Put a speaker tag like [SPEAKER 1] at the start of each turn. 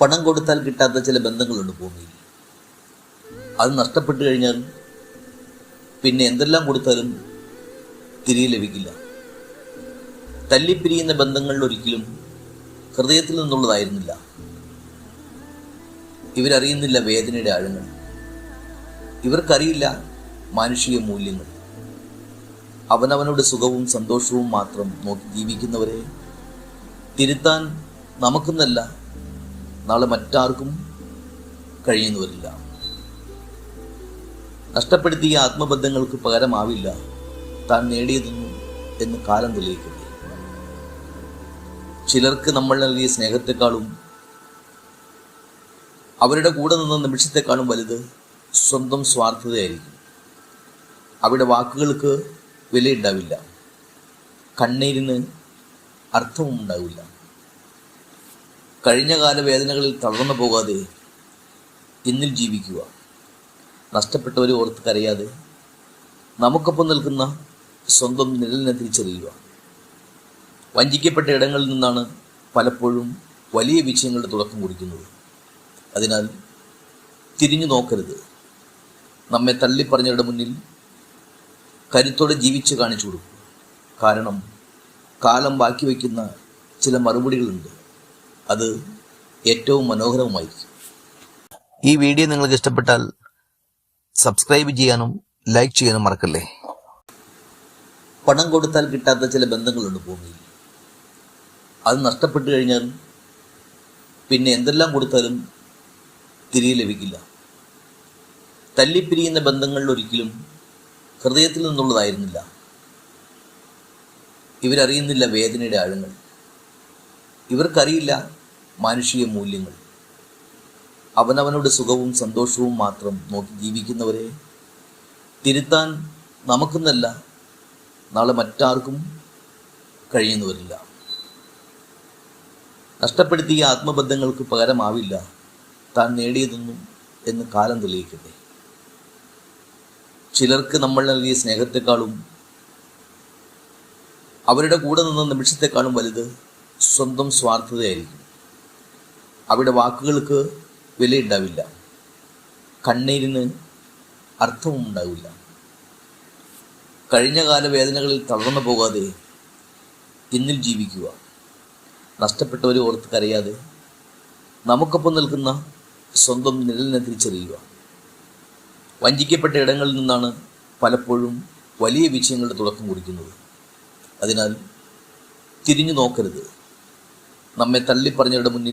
[SPEAKER 1] പണം കൊടുത്താൽ കിട്ടാത്ത ചില ബന്ധങ്ങളുണ്ട് ഭൂമിയിൽ. അത് നഷ്ടപ്പെട്ടു കഴിഞ്ഞാൽ പിന്നെ എന്തെല്ലാം കൊടുത്താലും തിരികെ ലഭിക്കില്ല. തല്ലിപ്പിരിയുന്ന ബന്ധങ്ങൾ ഒരിക്കലും ഹൃദയത്തിൽ നിന്നുള്ളതായിരുന്നില്ല. ഇവരറിയുന്നില്ല വേദനയുടെ ആഴങ്ങൾ. ഇവർക്കറിയില്ല മാനുഷിക മൂല്യങ്ങൾ. അവനവനുടെ സുഖവും സന്തോഷവും മാത്രം നോക്കി ജീവിക്കുന്നവരെ തിരുത്താൻ നമുക്കെന്നല്ല നാളെ മറ്റാർക്കും കഴിയുന്നു വരില്ല. നഷ്ടപ്പെടുത്തിയ ആത്മബന്ധങ്ങൾക്ക് പകരമാവില്ല താൻ നേടിയതൊന്നും എന്ന് കാലം തെളിയിക്കട്ടെ. ചിലർക്ക് നമ്മൾ നൽകിയ സ്നേഹത്തെക്കാളും അവരുടെ കൂടെ നിന്ന നിമിഷത്തെക്കാളും വലുത് സ്വന്തം സ്വാർത്ഥതയായിരിക്കും. അവിടെ വാക്കുകൾക്ക് വിലയുണ്ടാവില്ല, കണ്ണീരിന് അർത്ഥവും ഉണ്ടാവില്ല. കഴിഞ്ഞ കാല വേദനകളിൽ തളർന്നു പോകാതെ ഇന്നിൽ ജീവിക്കുക. നഷ്ടപ്പെട്ടവരെ ഓർത്ത് കരയാതെ നമുക്കൊപ്പം നിൽക്കുന്ന സ്വന്തം നിഴലിനെ തിരിച്ചറിയുക. വഞ്ചിക്കപ്പെട്ട ഇടങ്ങളിൽ നിന്നാണ് പലപ്പോഴും വലിയ വിജയങ്ങളുടെ തുടക്കം കുറിക്കുന്നത്. അതിനാൽ തിരിഞ്ഞു നോക്കരുത്. നമ്മെ തള്ളിപ്പറഞ്ഞവരുടെ മുന്നിൽ കരുത്തോടെ ജീവിച്ച് കാണിച്ചു കൊടുക്കും. കാരണം കാലം ബാക്കി വയ്ക്കുന്ന ചില മറുപടികളുണ്ട്. അത് ഏറ്റവും മനോഹരവുമായിരിക്കും. ഈ വീഡിയോ നിങ്ങൾക്ക് ഇഷ്ടപ്പെട്ടാൽ സബ്സ്ക്രൈബ് ചെയ്യാനും ലൈക്ക് ചെയ്യാനും മറക്കല്ലേ. പണം കൊടുത്താൽ കിട്ടാത്ത ചില ബന്ധങ്ങളുണ്ട് ഭൂമിയിൽ. അത് നഷ്ടപ്പെട്ടു കഴിഞ്ഞാൽ പിന്നെ എന്തെല്ലാം കൊടുത്താലും തിരികെ ലഭിക്കില്ല. തല്ലിപ്പിരിയുന്ന ബന്ധങ്ങൾ ഒരിക്കലും ഹൃദയത്തിൽ നിന്നുള്ളതായിരുന്നില്ല. ഇവരറിയുന്നില്ല വേദനയുടെ ആഴങ്ങൾ. ഇവർക്കറിയില്ല മാനുഷിക മൂല്യങ്ങൾ. അവനവനുടെ സുഖവും സന്തോഷവും മാത്രം നോക്കി ജീവിക്കുന്നവരെ തിരുത്താൻ നമുക്കെന്നല്ല നാളെ മറ്റാർക്കും കഴിയുന്നു വരില്ല. നഷ്ടപ്പെടുത്തിയ ആത്മബന്ധങ്ങൾക്ക് പകരമാവില്ല താൻ നേടിയതൊന്നും എന്ന് കാലം തെളിയിക്കട്ടെ. ചിലർക്ക് നമ്മൾ നൽകിയ സ്നേഹത്തെക്കാളും അവരുടെ കൂടെ നിന്ന നിമിഷത്തെക്കാളും വലുത് സ്വന്തം സ്വാർത്ഥതയായിരിക്കും. അവിടെ വാക്കുകൾക്ക് വിലയുണ്ടാവില്ല, കണ്ണീരിന് അർത്ഥവും ഉണ്ടാവില്ല. കഴിഞ്ഞ കാല വേദനകളിൽ തളർന്നു പോകാതെ ഇന്നിൽ ജീവിക്കുക. നഷ്ടപ്പെട്ടവരെ ഓർത്ത് കരയാതെ നമുക്കൊപ്പം നിൽക്കുന്ന സ്വന്തം നിഴലിനെ തിരിച്ചറിയുക. വഞ്ചിക്കപ്പെട്ട ഇടങ്ങളിൽ നിന്നാണ് പലപ്പോഴും വലിയ വിജയങ്ങളുടെ തുടക്കം കുറിക്കുന്നത്. അതിനാൽ തിരിഞ്ഞു നോക്കരുത്. നമ്മെ തള്ളിപ്പറഞ്ഞവരുടെ മുന്നിൽ